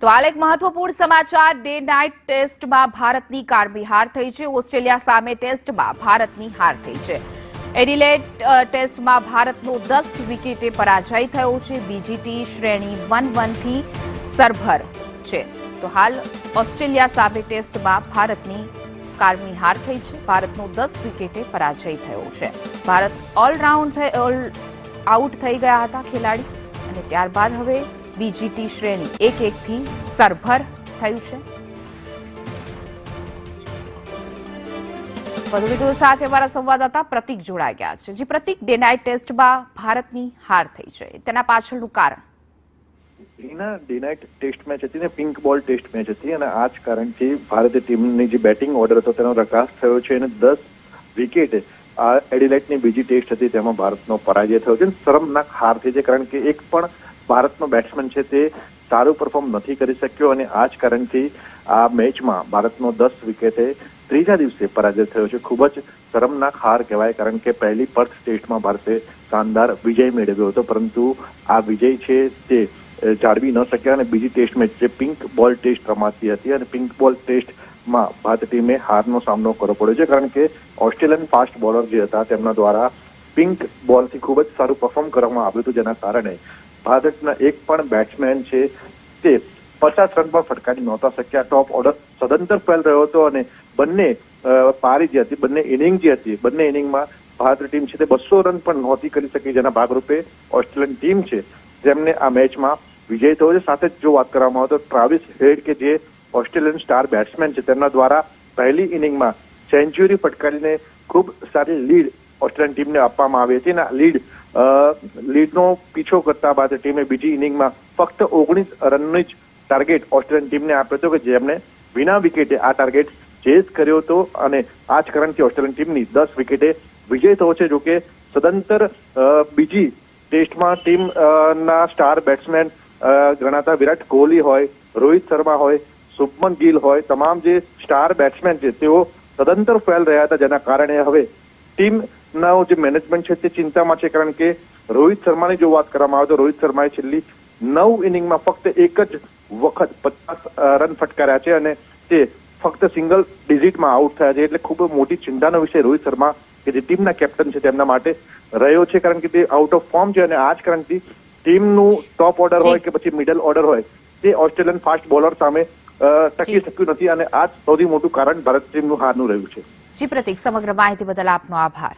તો હાલ એક મહત્વપૂર્ણ સમાચાર ડે નાઇટ ટેસ્ટમાં ભારતની કારમી હાર થઈ છે। ઓસ્ટ્રેલિયા સામે ટેસ્ટમાં ભારતની હાર થઈ છે। એડિલેડ ટેસ્ટમાં ભારતનો 10 વિકેટે પરાજય થયો છે। બીજી ટી શ્રેણી 1-1 થી સરભર છે। તો હાલ ઓસ્ટ્રેલિયા સામે ટેસ્ટમાં ભારતની કારમી હાર થઈ છે। ભારતનો 10 વિકેટે પરાજય થયો છે। ભારત ઓલરાઉન્ડ આઉટ થઈ ગયા હતા ખેલાડી અને ત્યારબાદ હવે બીજી ટી શ્રેણી 1-1 થી સરભર થયું છે। વધુ વિગતો સાથે અમારા સંવાદદાતા પ્રતિક જોડાઈ ગયા છે। જી પ્રતિક, ડે નાઇટ ટેસ્ટમાં ભારતની હાર થઈ છે, તેના પાછળનું કારણ? ડે નાઇટ ટેસ્ટ મેચ હતી ને પિંક બોલ ટેસ્ટ મેચ હતી અને આ જ કારણથી ભારતીય ટીમની જે બેટિંગ ઓર્ડર હતો તેનો પ્રકાશ થયો છે અને 10 વિકેટે આ એડિલેડની બીજી ટેસ્ટ હતી તેમાં ભારતનો પરાજય થયો છે। શરમનાક હાર થઈ છે કારણ કે એક પણ ભારતનો બેટ્સમેન છે તે સારું પરફોર્મ નથી કરી શક્યો અને આ જ કારણથી આ મેચમાં ભારતનો 10 વિકેટે ત્રીજા દિવસે પરાજય થયો છે। ખૂબ જ શરમનાક હાર કહેવાય કારણ કે પહેલી પર્થ ટેસ્ટમાં ભારતે શાનદાર વિજય મેળવ્યો હતો, પરંતુ આ વિજય છે તે જાળવી ન શક્યા અને બીજી ટેસ્ટ મેચ જે પિંક બોલ ટેસ્ટ રમાતી હતી અને પિંક બોલ ટેસ્ટમાં ભારતીય ટીમે હારનો સામનો કરવો પડ્યો છે કારણ કે ઓસ્ટ્રેલિયન ફાસ્ટ બોલર જે હતા તેમના દ્વારા પિંક બોલથી ખૂબ જ સારું પરફોર્મ કરવામાં આવ્યું હતું, જેના કારણે ભારતના એક પણ બેટ્સમેન છે તે 50 રન પણ ફટકારી નહોતા શક્યા। ટોપ ઓર્ડર સદંતર ફેલ રહ્યો હતો અને બંને પારી જે હતી, બંને ઇનિંગ જે હતી, બંને ઇનિંગમાં ભારતીય ટીમ છે તે 200 રન પણ નહોતી કરી શકી, જેના ભાગરૂપે ઓસ્ટ્રેલિયન ટીમ છે જેમને આ મેચમાં વિજય થયો છે। સાથે જ જો વાત કરવામાં આવે તો ટ્રાવિસ હેડ કે જે ઓસ્ટ્રેલિયન સ્ટાર બેટ્સમેન છે તેમના દ્વારા પહેલી ઇનિંગમાં સેન્ચુરી ફટકારીને ખૂબ સારી લીડ ઓસ્ટ્રેલિયન ટીમને આપવામાં આવી હતી અને લીડનો પીછો કરતા બાદ ટીમે બીજી ઇનિંગમાં ફક્ત 19 રનનો જ ટાર્ગેટ ઓસ્ટ્રેલિયન ટીમને આપ્યો હતો કે જેમને વિના વિકેટે આ ટાર્ગેટ ચેઝ કર્યો હતો અને આ જ કારણથી ઓસ્ટ્રેલિયન ટીમની 10 વિકેટે વિજય થયો છે। જોકે સદંતર બીજી ટેસ્ટમાં ટીમના સ્ટાર બેટ્સમેન ગણાતા વિરાટ કોહલી હોય, રોહિત શર્મા હોય, શુભમન ગિલ હોય, તમામ જે સ્ટાર બેટ્સમેન છે તેઓ સદંતર ફેલ રહ્યા હતા, જેના કારણે હવે ટીમનો જે મેનેજમેન્ટ છે તે ચિંતામાં છે કારણ કે રોહિત શર્માની જો વાત કરવામાં આવે તો રોહિત શર્માએ છેલ્લી 9 ઇનિંગમાં ફક્ત એક જ વખત 50 રન ફટકાર્યા છે અને તે ફક્ત સિંગલ ડિજિટમાં આઉટ થયા છે, એટલે ખૂબ મોટી ચિંતાનો વિષય રોહિત શર્મા કે જે ટીમના કેપ્ટન છે તેમના માટે રહ્યો છે કારણ કે તે આઉટ ઓફ ફોર્મ છે અને આ જ કારણથી ટીમનું ટોપ ઓર્ડર હોય કે પછી મિડલ ઓર્ડર હોય તે ઓસ્ટ્રેલિયન ફાસ્ટ બોલર સામે ટકી શક્યું નથી અને આ જ સૌથી મોટું કારણ ભારત ટીમનું હારનું રહ્યું છે। જી પ્રતિક, સમગ્ર માહિતી બદલ આપનો આભાર।